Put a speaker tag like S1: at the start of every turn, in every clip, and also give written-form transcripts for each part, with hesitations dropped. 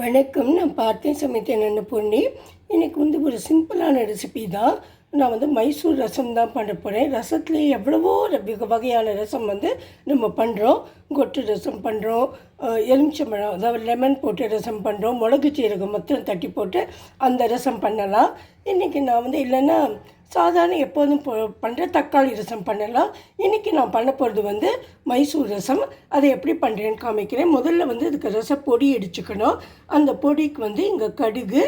S1: வணக்கம். நான் பார்த்தேன் சமைத்தேன் அன்னபூர்ணி. எனக்கு வந்து ஒரு சிம்பிளான ரெசிபி தான். நான் வந்து மைசூர் ரசம் தான் பண்ண போகிறேன். ரசத்துலேயே எவ்வளவோ வகையான ரசம் வந்து நம்ம பண்ணுறோம். கொட்டு ரசம் பண்ணுறோம், எலுமிச்சம்பழம் அதாவது லெமன் போட்டு ரசம் பண்ணுறோம், மிளகு சீரகம் மொத்தம் தட்டி போட்டு அந்த ரசம் பண்ணலாம். இன்றைக்கி நான் வந்து இல்லைன்னா சாதாரண எப்போதும் பண்ணுற தக்காளி ரசம் பண்ணலாம். இன்றைக்கி நான் பண்ண போகிறது வந்து மைசூர் ரசம். அதை எப்படி பண்ணுறேன்னு காமிக்கிறேன். முதல்ல வந்து இதுக்கு ரச பொடி அடிச்சுக்கணும். அந்த பொடிக்கு வந்து இங்கே கடுகு,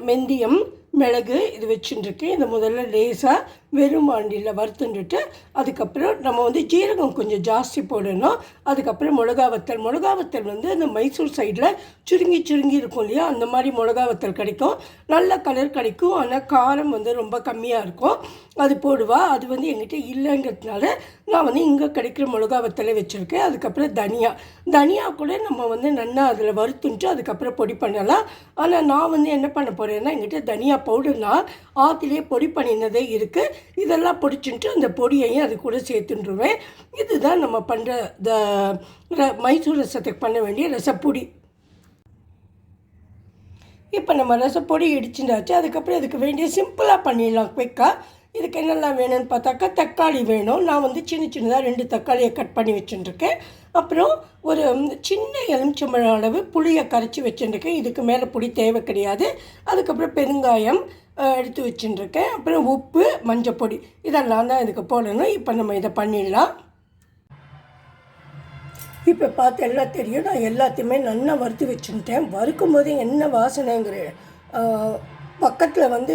S1: வெந்தயம், மிளகு இது வச்சுட்டுருக்கேன். இதை முதல்ல லேசாக வெறும் மாண்டியில் வறுத்துண்டுட்டு அதுக்கப்புறம் நம்ம வந்து ஜீரகம் கொஞ்சம் ஜாஸ்தி போடணும். அதுக்கப்புறம் மிளகா வத்தல் வந்து அந்த மைசூர் சைடில் சுருங்கி இருக்கும் இல்லையா, அந்த மாதிரி மிளகா வத்தல் கிடைக்கும். நல்ல கலர் கிடைக்கும், ஆனால் காரம் வந்து ரொம்ப கம்மியாக இருக்கும். அது போடுவா. அது வந்து எங்கிட்ட இல்லைங்கிறதுனால நான் வந்து இங்கே கிடைக்கிற மிளகா வத்தலை வச்சுருக்கேன். அதுக்கப்புறம் தனியா கூட நம்ம வந்து நல்லா அதில் வறுத்துன்ட்டு அதுக்கப்புறம் பொடி பண்ணலாம். ஆனால் நான் வந்து என்ன பண்ண போகிறேன்னா, எங்கிட்ட தனியா பவுடர்னால் ஆற்றிலே பொடி பண்ணினதே இருக்குது. இதெல்லாம் பொடிச்சுட்டு அந்த பொடியையும் அது கூட சேர்த்துட்டுருவேன். இதுதான் நம்ம பண்ணுற மைசூர் ரசத்துக்கு பண்ண வேண்டிய ரசப்பொடி. இப்போ நம்ம ரசப்பொடி இடிச்சுட்டாச்சு. அதுக்கப்புறம் இதுக்கு வேண்டிய சிம்பிளாக பண்ணிடலாம் குயிக்காக. இதுக்கு என்னெல்லாம் வேணும்னு பார்த்தாக்கா, தக்காளி வேணும். நான் வந்து சின்னதாக 2 தக்காளியை கட் பண்ணி வச்சுட்டுருக்கேன். அப்புறம் ஒரு சின்ன எலுமிச்சம்பழம் அளவு புளியை கரைச்சி வச்சுட்டுருக்கேன். இதுக்கு மேலே புளி தேவை கிடையாது. அதுக்கப்புறம் பெருங்காயம் எடுத்து வச்சுட்டுருக்கேன். அப்புறம் உப்பு, மஞ்சப்பொடி இதெல்லாம் தான் இதுக்கு போடணும். இப்போ நம்ம இதை பண்ணிடலாம். இப்போ பார்த்து எல்லாம் தெரியும். நான் எல்லாத்தையுமே நல்லா வறுத்து வச்சுட்டேன். வறுக்கும் போது என்ன வாசனைங்கிற பக்கத்தில் வந்து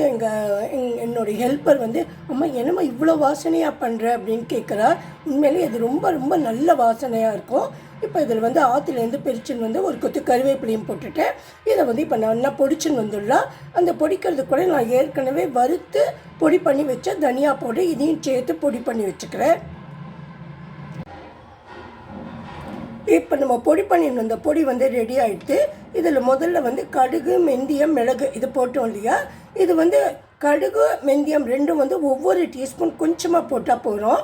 S1: என்னுடைய ஹெல்ப்பர் வந்து, அம்மா என்னம்மா இவ்வளோ வாசனையாக பண்ணுற அப்படின்னு கேட்குறா. உண்மையிலே இது ரொம்ப ரொம்ப நல்ல வாசனையாக இருக்கும். இப்போ இதில் வந்து ஆற்றுலேருந்து பிரிச்சுன்னு வந்து ஒரு கொத்து கருவேப்பிலையும் போட்டுட்டேன். இதை வந்து இப்போ நல்லா பொடிச்சுன்னு வந்துடலாம். அந்த பொடிக்கிறது கூட நான் ஏற்கனவே வறுத்து பொடி பண்ணி வச்ச தனியா போட்டு இதையும் சேர்த்து பொடி பண்ணி வச்சுக்கிறேன். இப்போ நம்ம பொடி பண்ணிடணும். இந்த பொடி வந்து ரெடி ஆகிடுது. இதில் முதல்ல வந்து கடுகு, வெந்தயம், மிளகு இது போட்டோம் இல்லையா. இது வந்து கடுகு, வெந்தயம் ரெண்டும் வந்து ஒவ்வொரு டீஸ்பூன் கொஞ்சமாக போட்டால் போகிறோம்.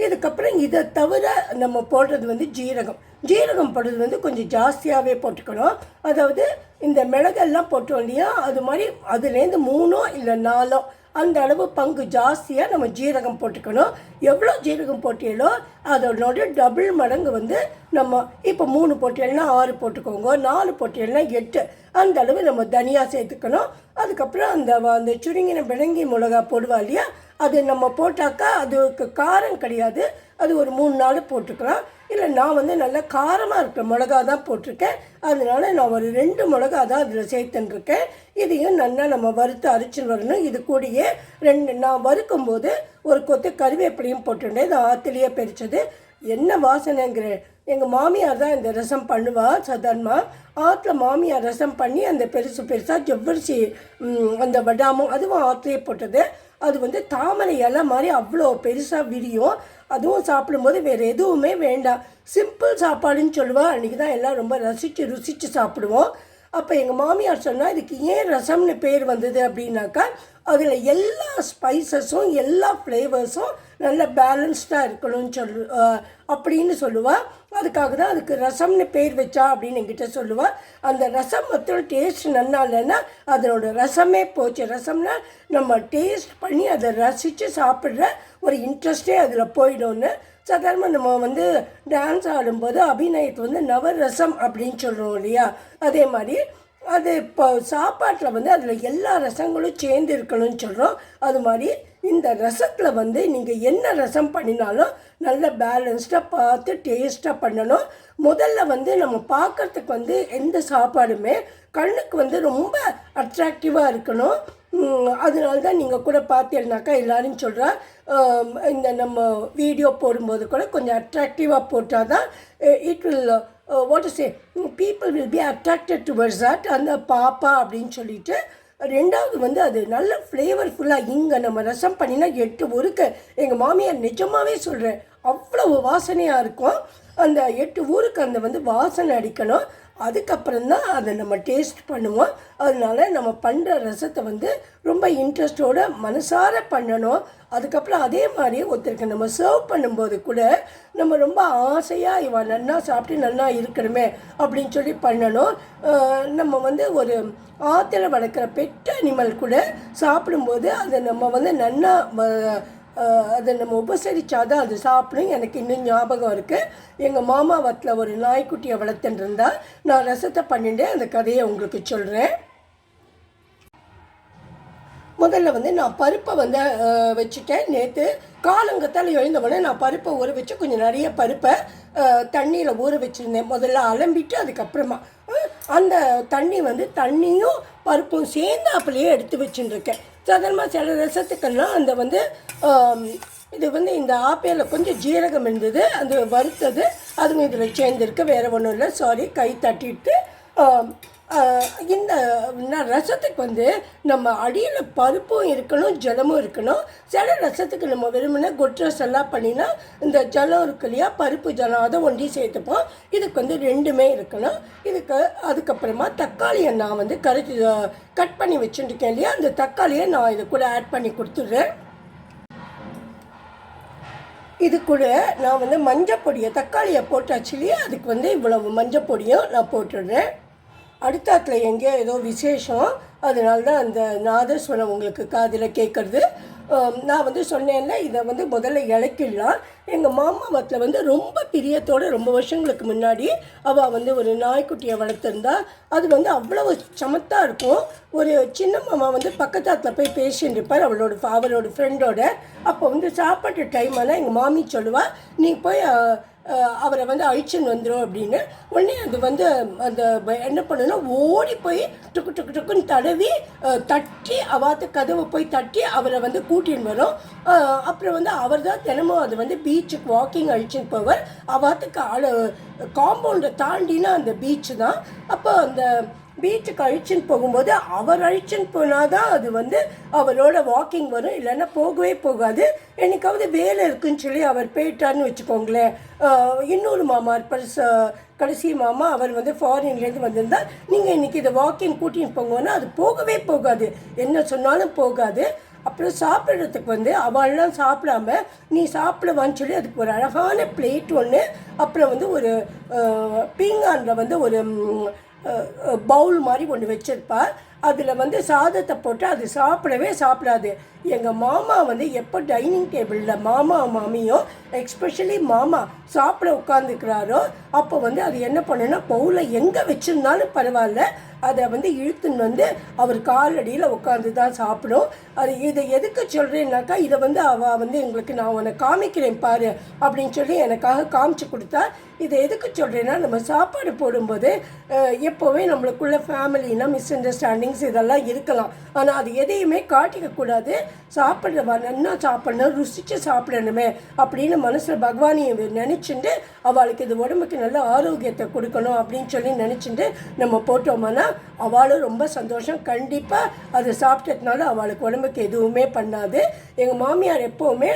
S1: இதுக்கப்புறம் இதை தவிர நம்ம போடுறது வந்து ஜீரகம் போடுறது வந்து கொஞ்சம் ஜாஸ்தியாகவே போட்டுக்கணும். அதாவது இந்த மிளகெல்லாம் போட்டோம் இல்லையா, அது மாதிரி அதுலேருந்து 3 இல்லை 4 அந்த அளவு பங்கு ஜாஸ்தியாக நம்ம ஜீரகம் போட்டுக்கணும். எவ்வளோ ஜீரகம் போட்டீங்களோ அதனோட டபுள் மடங்கு வந்து நம்ம இப்போ 3 போட்டீங்கன்னா 6 போட்டுக்கோங்க, 4 போட்டீங்கன்னா 8 அந்த அளவு நம்ம தனியாக சேர்த்துக்கணும். அதுக்கப்புறம் அந்த சுருங்கின விளங்கி மிளகா போடுவா இல்லையா, அது நம்ம போட்டாக்கா அதுக்கு காரம் கிடையாது. அது ஒரு 3-4 போட்டுக்கலாம். இல்லை நான் வந்து நல்லா காரமாக இருக்கிற மிளகா தான் போட்டிருக்கேன். அதனால நான் ஒரு 2 மிளகா தான் அதில் சேர்த்துட்டுருக்கேன். இதையும் நல்லா நம்ம வறுத்து அரைச்சின்னு வரணும். இது கூடயே நான் வறுக்கும்போது ஒரு கொத்து கருவேப்பிலையும் போட்டுட்டேன். இது ஆற்றுலேயே பறிச்சது. என்ன வாசனைங்கிற எங்கள் மாமியார் தான் இந்த ரசம் பண்ணுவாள். சாதாரணமாக ஆற்றுல மாமியார் ரசம் பண்ணி அந்த பெருசாக ஜவ்வரிசி அந்த வடாமும் அதுவும் ஆற்றுலேயே போட்டது. அது வந்து தாமரை இலை மாதிரி அவ்வளோ பெருசாக விரியும். அதுவும் சாப்பிடும்போது வேறு எதுவுமே வேண்டாம், சிம்பிள் சாப்பாடுன்னு சொல்லுவாள். அன்றைக்கி தான் எல்லாம் ரொம்ப ருசித்து சாப்பிடுவோம். அப்போ எங்கள் மாமியார் சொன்னால் இதுக்கு ஏன் ரசம்னு பேர் வந்தது அப்படின்னாக்கா, அதில் எல்லா ஸ்பைசஸும் எல்லா ஃப்ளேவர்ஸும் நல்ல பேலன்ஸ்டாக இருக்கணும்னு அப்படின்னு சொல்லுவாள். அதுக்காக தான் அதுக்கு ரசம்னு பேர் வச்சா அப்படின்னு என்கிட்ட சொல்லுவாள். அந்த ரசம் மொத்தம் டேஸ்ட் நல்லா இல்லைன்னா அதனோட ரசமே போச்சு. ரசம்னா நம்ம டேஸ்ட் பண்ணி அதை ரசித்து சாப்பிட்ற ஒரு இன்ட்ரெஸ்டே அதில் போயிடும்னு. சாதாரணமாக நம்ம வந்து டான்ஸ் ஆடும்போது அபிநயத்தை வந்து நவரசம் அப்படின்னு சொல்கிறோம் இல்லையா, அதே மாதிரி அது இப்போ சாப்பாட்டில் வந்து அதில் எல்லா ரசங்களும் சேர்ந்து இருக்கணும்னு சொல்கிறோம். அது மாதிரி இந்த ரசத்தில் வந்து நீங்கள் என்ன ரசம் பண்ணினாலும் நல்ல பேலன்ஸ்டாக பார்த்து டேஸ்ட்டாக பண்ணணும். முதல்ல வந்து நம்ம பார்க்குறதுக்கு வந்து எந்த சாப்பாடுமே கண்ணுக்கு வந்து ரொம்ப அட்ராக்டிவாக இருக்கணும். அதனால தான் நீங்கள் கூட பார்த்தீங்கன்னாக்கா எல்லோரும் சொல்கிறா, இந்த நம்ம வீடியோ போடும்போது கூட கொஞ்சம் அட்ராக்டிவாக போட்டால் தான் it will what to say people will be attracted towards that அந்த பாப்பா அப்படின்னு சொல்லிட்டு. ரெண்டாவது வந்து அது நல்ல ஃப்ளேவர்ஃபுல்லாக இங்கே நம்ம ரசம் பண்ணினா 8 ஊருக்கு எங்கள் மாமியார் நிஜமாகவே சொல்கிறேன் அவ்வளோ வாசனையாக இருக்கும். அந்த 8 ஊருக்கு அந்த வந்து வாசனை அடிக்கணும். அதுக்கப்புறம் தான் அதை நம்ம டேஸ்ட் பண்ணுவோம். அதனால நம்ம பண்ணுற ரசத்தை வந்து ரொம்ப இன்ட்ரெஸ்டோட மனசார பண்ணணும். அதுக்கப்புறம் அதே மாதிரி ஒருத்தருக்கு நம்ம சர்வ் பண்ணும்போது கூட நம்ம ரொம்ப ஆசையாக இவன் நன்னா சாப்பிட்டு நல்லா இருக்கணுமே அப்படின்னு சொல்லி பண்ணணும். நம்ம வந்து ஒரு ஆற்றுல வளர்க்குற பெட் அனிமல் கூட சாப்பிடும்போது அதை நம்ம வந்து நன்னா அதை நம்ம உபசரித்தாதான் அது சாப்பிடும். எனக்கு இன்னும் ஞாபகம் இருக்குது, எங்கள் மாமா வத்தில் ஒரு நாய்க்குட்டியை வளர்த்துட்டு இருந்தா. நான் ரசத்தை பண்ணிட்டு அந்த கதையை உங்களுக்கு சொல்கிறேன். முதல்ல வந்து நான் பருப்பை வந்து வச்சுட்டேன். நேற்று காலங்கத்தால் எழுந்தவுடனே நான் பருப்பை ஊற வச்சு கொஞ்சம் நிறைய பருப்பை தண்ணியில் ஊற வச்சுருந்தேன். முதல்ல அலம்பிட்டு அதுக்கப்புறமா அந்த தண்ணி வந்து தண்ணியும் பருப்பும் சேர்ந்து அப்படியே எடுத்து வச்சுட்டுருக்கேன். சாதாரணமாக சில ரசத்துக்கெல்லாம் அந்த வந்து இது வந்து இந்த ஆப்பையில் கொஞ்சம் ஜீரகம் இருந்தது, அது வறுத்தது, அதுவும் இதில் சேர்ந்துருக்கு. வேறு ஒன்றும் இல்லை, சாரி, கை தட்டிட்டு. இந்த ரசத்துக்கு வந்து நம்ம அடியில் பருப்பும் இருக்கணும், ஜலமும் இருக்கணும். சில ரசத்துக்கு நம்ம வெறுமனே கொட் ரசம்லாம் பண்ணினா இந்த ஜலம் இருக்கு இல்லையா, பருப்பு ஜலம், அதை ஒண்டி சேர்த்துப்போம். இதுக்கு வந்து ரெண்டுமே இருக்கணும். இதுக்கு அதுக்கப்புறமா தக்காளியை நான் வந்து கட் பண்ணி வச்சுருக்கேன் இல்லையா, அந்த தக்காளியை நான் இது கூட ஆட் பண்ணி கொடுத்துட்றேன். இது கூட நான் வந்து மஞ்சள் பொடியை, தக்காளியை போட்டாச்சு இல்லையா, அதுக்கு வந்து இவ்வளவு மஞ்சள் பொடியும் நான் போட்டுடுறேன். அடுத்தாத்தில் எங்கேயோ ஏதோ விசேஷம், அதனால தான் அந்த நாதஸ்வரம் உங்களுக்கு காதில் கேட்குறது. நான் வந்து சொன்னேன்ல, இதை வந்து முதல்ல இலக்கிடலாம். எங்கள் மாமா வத்தில் வந்து ரொம்ப பிரியத்தோடு ரொம்ப வருஷங்களுக்கு முன்னாடி அவள் வந்து ஒரு நாய்க்குட்டியை வளர்த்துருந்தா. அது வந்து அவ்வளவு சமத்தாக இருக்கும். ஒரு சின்ன மாமா வந்து பக்கத்தாத்தில் போய் பேசின்னு இருப்பார் அவரோட ஃப்ரெண்டோட. அப்போ வந்து சாப்பாட்டு டைம் ஆனால் எங்கள் மாமி சொல்லுவாள், நீ போய் அவரை வந்து அழிச்சுன்னு வந்துடும் அப்படின்னு. உடனே அது வந்து அந்த என்ன பண்ணுன்னா ஓடி போய் டுக்கு டுக்கு டுக்குன்னு தடவி தட்டி அவாத்து கதவை போய் தட்டி அவரை வந்து கூட்டின்னு வரும். அப்புறம் வந்து அவர் தான் தினமும் அது வந்து பீச்சுக்கு வாக்கிங் அழிச்சுன்னு போவார். அவாத்துக்கு காம்பவுண்டை தாண்டினா அந்த பீச்சு தான். அப்போ அந்த பீச்சுக்கு அழிச்சுன்னு போகும்போது அவர் அழிச்சுன்னு போனால் தான் அது வந்து அவரோட வாக்கிங் வரும், இல்லைன்னா போகவே போகாது. என்னைக்காவது வேலை இருக்குன்னு சொல்லி அவர் போயிட்டார்னு வச்சுக்கோங்களேன். இன்னொரு மாமா இருப்பார், கடைசி மாமா, அவர் வந்து ஃபாரின்லேருந்து வந்திருந்தால், நீங்கள் இன்றைக்கி இதை வாக்கிங் கூட்டின்னு போங்கன்னா அது போகவே போகாது, என்ன சொன்னாலும் போகாது. அப்புறம் சாப்பிட்றதுக்கு வந்து அவள்லாம் சாப்பிடாம நீ சாப்பிடுவான்னு சொல்லி அதுக்கு ஒரு அழகான பிளேட் ஒன்று, அப்புறம் வந்து ஒரு பீங்கானில் வந்து ஒரு பவுல் மாதிரி ஒன்று வச்சுருப்பார். அதில் வந்து சாதத்தை போட்டு அது சாப்பிடவே சாப்பிடாது. எங்கள் மாமா வந்து எப்போ டைனிங் டேபிளில் மாமா மாமியும் எக்ஸ்பெஷலி மாமா சாப்பிட உட்காந்துக்கிறாரோ அப்போ வந்து அது என்ன பண்ணுன்னா, பவுலை எங்கே வச்சுருந்தாலும் பரவாயில்ல, அதை வந்து இழுத்துன்னு வந்து அவர் காலடியில் உட்காந்து தான் சாப்பிடும். அது இதை எதுக்கு சொல்கிறேன்னாக்கா, இதை வந்து அவள் வந்து எங்களுக்கு நான் உன்னை காமிக்கிறேன் பாரு அப்படின்னு சொல்லி எனக்காக காமிச்சு கொடுத்தா. இதை எதுக்கு சொல்கிறேன்னா, நம்ம சாப்பாடு போடும்போது எப்போவே நம்மளுக்குள்ள ஃபேமிலினா மிஸ் அண்டர்ஸ்டாண்டிங்ஸ் இதெல்லாம் இருக்கலாம். ஆனால் அது எதையுமே காட்டிக்கக்கூடாது. சாப்பிட்றவா நல்லா சாப்பிடணும், ருசித்து சாப்பிடணுமே அப்படின்னு மனசில் பகவானியை நினச்சிட்டு அவளுக்கு இது உடம்புக்கு நல்ல ஆரோக்கியத்தை கொடுக்கணும் அப்படின்னு சொல்லி நினச்சிட்டு நம்ம போட்டோம்னா அவளும் ரொம்ப சந்தோஷம். கண்டிப்பாக அதை சாப்பிட்டதுனால அவளுக்கு உடம்புக்கு எதுவுமே பண்ணாது. எங்கள் மாமியார் எப்போவுமே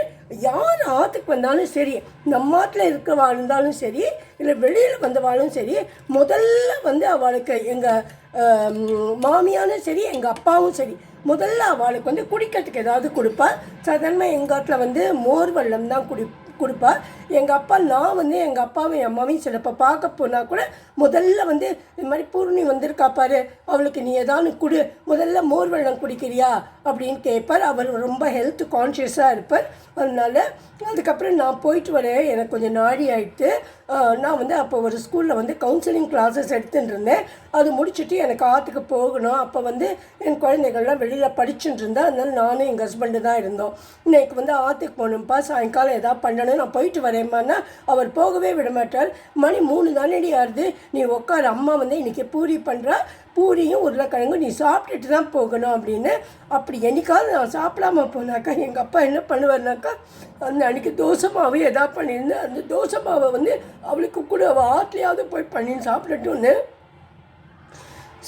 S1: யார் ஆற்றுக்கு வந்தாலும் சரி, நம்ம ஆற்றுல இருக்கிறவா இருந்தாலும் சரி, இல்லை வெளியில் வந்தவாளும் சரி, முதல்ல வந்து அவளுக்கு எங்கள் மாமியாரும் சரி எங்கள் அப்பாவும் சரி முதல்ல அவளுக்கு வந்து குடிக்கிறதுக்கு ஏதாவது கொடுப்பா. சாதாரணமாக எங்கள் ஆற்றுல வந்து மோர் வெல்லம் தான் கொடுப்பா. எங்கள் அப்பா, நான் வந்து எங்கள் அப்பாவும் என் அம்மாவையும் சிலப்போ பார்க்க போனால் கூட முதல்ல வந்து இது மாதிரி பூர்ணி வந்திருக்கா பாரு, அவளுக்கு நீ ஏதாவது கொடு, முதல்ல மோர் வெல்லம் குடிக்கிறியா அப்படின்னு கேட்பார். அவர் ரொம்ப ஹெல்த் கான்ஷியஸாக இருப்பார். அதனால் அதுக்கப்புறம் நான் போயிட்டு வரேன், எனக்கு கொஞ்சம் நாடி ஆகிட்டு. நான் வந்து அப்போ ஒரு ஸ்கூலில் வந்து கவுன்சிலிங் கிளாஸஸ் எடுத்துகிட்டு இருந்தேன். அது முடிச்சுட்டு எனக்கு ஆற்றுக்கு போகணும். அப்போ வந்து என் குழந்தைகள்லாம் வெளியில் படிச்சுட்டு இருந்தேன். அதனால் நானும் எங்கள் ஹஸ்பண்டு தான் இருந்தோம். இன்னைக்கு வந்து ஆற்றுக்கு போகணும்ப்பா, சாயங்காலம் எதாவது பண்ணணும், நான் போயிட்டு வரேம்மான்னா அவர் போகவே விட மாட்டார். மணி 3 தானடி ஆகுது, நீ உட்கார், அம்மா வந்து இன்றைக்கி பூரி பண்ணுறா, பூரியும் உருளைக்கிழங்கும் நீ சாப்பிட்டுட்டு தான் போகணும் அப்படின்னு. அப்படி என்னைக்காவது நான் சாப்பிடாம போனாக்கா எங்கள் அப்பா என்ன பண்ணுவார்னாக்கா, அந்த அன்றைக்கி தோசை மாவு எதாவது பண்ணியிருந்தேன், அந்த தோசை மாவை வந்து அவளுக்கு கூட அவள் ஆற்றுலையாவது போய் பண்ணி சாப்பிடட்டும்னு.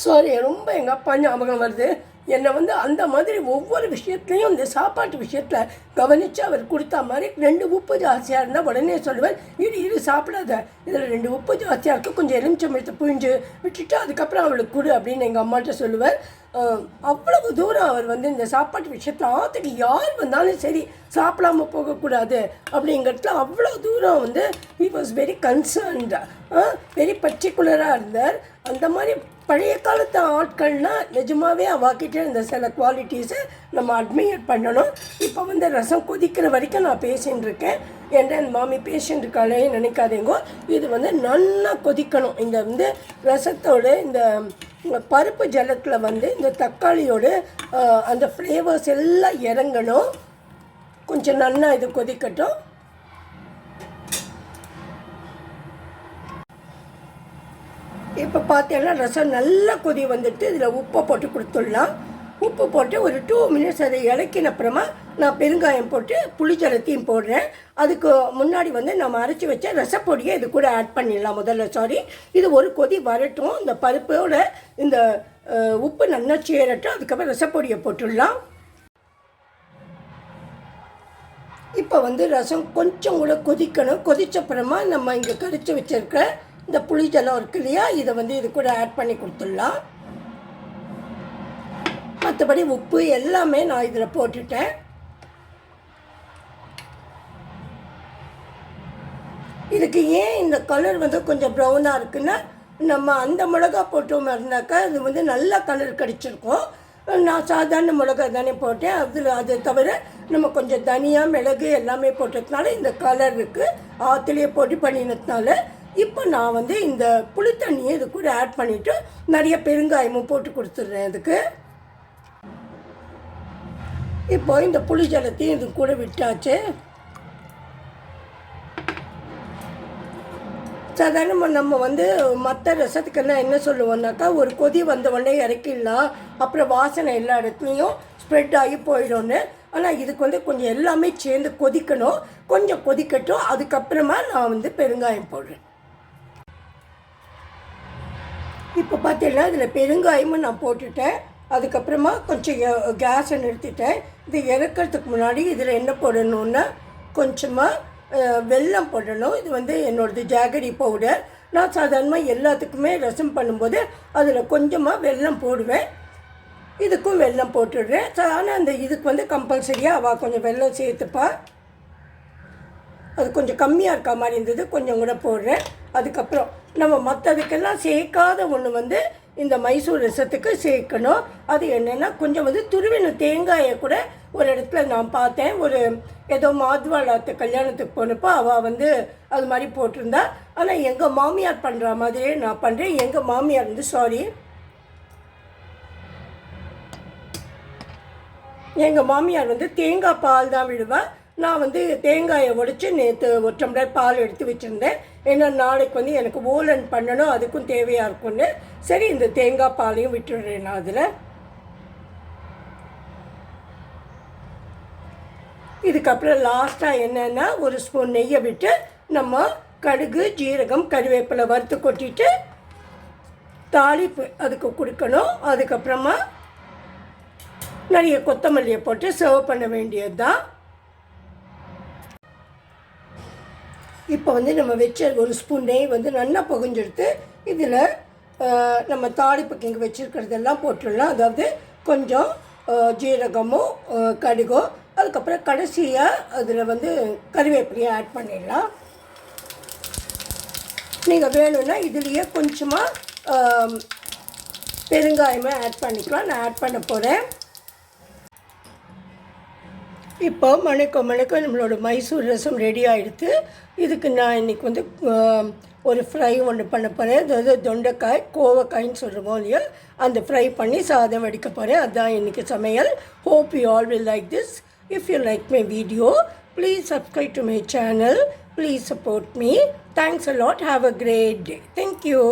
S1: சாரி, ரொம்ப எங்கள் அப்பா ஞாபகம் வருது. என்னை வந்து அந்த மாதிரி ஒவ்வொரு விஷயத்துலையும் இந்த சாப்பாட்டு விஷயத்தில் கவனித்து அவர் கொடுத்தா மாதிரி 2 உப்பு ஜாஸ்தியாக இருந்தால் உடனே சொல்லுவார், இது சாப்பிடாத, இதில் 2 உப்பு ஜாஸ்தியாக இருக்குது, கொஞ்சம் எலுமிச்சம்பழத்தை புழிஞ்சு விட்டுட்டு அதுக்கப்புறம் அவளுக்கு கொடு அப்படின்னு எங்கள் அம்மாட்ட சொல்லுவார். அவ்வளவு தூரம் அவர் வந்து இந்த சாப்பாட்டு விஷயத்தில் ஆற்றுக்கு யார் வந்தாலும் சரி சாப்பிடாம போகக்கூடாது அப்படிங்கிறதுல அவ்வளோ தூரம் வந்து he was very concerned, very பர்டிகுலராக இருந்தார். அந்த மாதிரி பழைய காலத்து ஆட்கள்னால் நிஜமாகவே அவாக்கிட்ட இந்த சில குவாலிட்டிஸை நம்ம அட்மையர் பண்ணணும். இப்போ வந்து ரசம் கொதிக்கிற வரைக்கும் நான் பேசின்னு இருக்கேன். என் மாமி பேஷண்ட் இருக்காளே நினைக்காதீங்கோ. இது வந்து நல்லா கொதிக்கணும். இந்த வந்து ரசத்தோட இந்த பருப்பு ஜலத்தில் வந்து இந்த தக்காளியோட அந்த ஃப்ளேவர்ஸ் எல்லாம் இறங்கணும். கொஞ்சம் நல்லா இது கொதிக்கட்டும். இப்போ பார்த்தீங்கன்னா ரசம் நல்லா கொதி வந்துட்டு இதில் உப்பை போட்டு கொடுத்துடலாம். உப்பு போட்டு ஒரு 2 மினிட்ஸ் அதை இறக்கின அப்புறமா நான் பெருங்காயம் போட்டு புளிஜலத்தையும் போடுறேன். அதுக்கு முன்னாடி வந்து நம்ம அரைச்சி வச்ச ரசப்பொடியை இது கூட ஆட் பண்ணிடலாம் முதல்ல. இது ஒரு கொதி வரட்டும், இந்த பருப்போட இந்த உப்பு நல்லா சேரட்டும், அதுக்கப்புறம் ரசப்பொடியை போட்டுடலாம். இப்போ வந்து ரசம் கொஞ்சம் கூட கொதிக்கணும். கொதிச்சப்புறமா நம்ம இங்கே கரிச்சு வச்சுருக்க இந்த புளிஜலம் இருக்கு இல்லையா, இதை வந்து இது கூட ஆட் பண்ணி கொடுத்துடலாம். மற்றபடி உப்பு எல்லாமே நான் இதில் போட்டுட்டேன். இதுக்கு ஏன் இந்த கலர் வந்து கொஞ்சம் ப்ரௌனாக இருக்குன்னா, நம்ம அந்த மிளகா போட்டோம் இருந்தாக்கா அது வந்து நல்ல கலர் கிடச்சிருக்கும். நான் சாதாரண மிளகா தானே போட்டேன். அதில் அதை தவிர நம்ம கொஞ்சம் தனியா மிளகு எல்லாமே போட்டதுனால இந்த கலர் இருக்குது. ஆற்றுலேயே பொடி பண்ணினதுனால இப்போ நான் வந்து இந்த புளித்தண்ணியை இது கூட ஆட் பண்ணிவிட்டு நிறைய பெருங்காயமும் போட்டு கொடுத்துட்றேன். இதுக்கு இப்போ இந்த புளி ஜலத்தையும் இது கூட விட்டாச்சு. சாதாரணமாக நம்ம வந்து மற்ற ரசத்துக்கெல்லாம் என்ன சொல்லுவோம்னாக்கா, ஒரு கொதி வந்த உடனே இறக்கிடலாம், அப்புறம் வாசனை எல்லா இடத்துலையும் ஸ்ப்ரெட் ஆகி போயிடும்னு. ஆனால் இதுக்கு வந்து கொஞ்சம் எல்லாமே சேர்ந்து கொதிக்கணும். கொஞ்சம் கொதிக்கட்டும், அதுக்கப்புறமா நான் வந்து பெருங்காயம் போடுறேன். இப்போ பார்த்தீங்கன்னா இதில் பெருங்காயமும் நான் போட்டுட்டேன். அதுக்கப்புறமா கொஞ்சம் கேஸை நிறுத்திட்டேன். இது இறக்கிறதுக்கு முன்னாடி இதில் என்ன போடணுன்னா கொஞ்சமாக வெல்லம் போடணும். இது வந்து என்னோடது ஜாகரி பவுடர். நான் சாதாரணமாக எல்லாத்துக்குமே ரசம் பண்ணும்போது அதில் கொஞ்சமாக வெல்லம் போடுவேன். இதுக்கும் வெல்லம் போட்டுடுறேன். ஆனால் அந்த இதுக்கு வந்து கம்பல்சரியாக அவள் கொஞ்சம் வெல்லம் சேர்த்துப்பா. அது கொஞ்சம் கம்மியாக இருக்க மாதிரி இருந்தது, கொஞ்சம் கூட போடுறேன். அதுக்கப்புறம் நம்ம மற்றதுக்கெல்லாம் சேர்க்காத ஒன்று வந்து இந்த மைசூர் ரசத்துக்கு சேர்க்கணும். அது என்னென்னா கொஞ்சம் வந்து துருவின தேங்காயை கூட ஒரு இடத்துல நான் பார்த்தேன். ஒரு ஏதோ மாதுவாளாத்து கல்யாணத்துக்கு போனப்போ அவள் வந்து அது மாதிரி போட்டிருந்தா. ஆனால் எங்கள் மாமியார் பண்ணுற மாதிரியே நான் பண்ணுறேன். எங்கள் மாமியார் வந்து எங்கள் மாமியார் வந்து தேங்காய் பால் தான் விடுவேன். நான் வந்து தேங்காயை உடைச்சி நேற்று 1 டம்ளர் பால் எடுத்து வச்சுருந்தேன். ஏன்னா நாளைக்கு வந்து எனக்கு ஓலன் பண்ணணும், அதுக்கும் தேவையாக இருக்கும்னு. சரி, இந்த தேங்காய் பாலையும் விட்டுடுறேன் நான் அதில். இதுக்கப்புறம் லாஸ்ட்டாக என்னென்னா ஒரு ஸ்பூன் நெய்யை விட்டு நம்ம கடுகு, ஜீரகம், கருவேப்பிலை வறுத்து கொட்டிட்டு தாளிப்பு அதுக்கு கொடுக்கணும். அதுக்கப்புறமா நிறைய கொத்தமல்லியை போட்டு சர்வ் பண்ண வேண்டியது தான். இப்போ வந்து நம்ம வச்ச ஒரு ஸ்பூன் நெய் வந்து நல்லா புகஞ்செடுத்து இதில் நம்ம தாளிப்புக்கு இங்கே வச்சுருக்கிறதெல்லாம் போட்டுடலாம். அதாவது கொஞ்சம் ஜீரகமும் கடுகும், அதுக்கப்புறம் கடைசியாக அதில் வந்து கறிவேப்பிலையை ஆட் பண்ணிடலாம். நீங்கள் வேணும்னா இதுலேயே கொஞ்சமாக பெருங்காயமே ஆட் பண்ணிக்கலாம். நான் ஆட் பண்ண போகிறேன். இப்போ மணக்க நம்மளோட மைசூர் ரசம் ரெடி ஆகிடுது. இதுக்கு நான் இன்றைக்கி வந்து ஒரு ஃப்ரை ஒன்று பண்ண போகிறேன். அதாவது தொண்டைக்காய், கோவக்காய்ன்னு சொல்கிறோமோ இல்லையா, அந்த ஃப்ரை பண்ணி சாதம் வடிக்க போகிறேன். அதுதான் இன்றைக்கி சமையல். Hope you all will like this. If you like my video, please subscribe to my channel. Please support me. Thanks a lot. Have a great day. Thank you.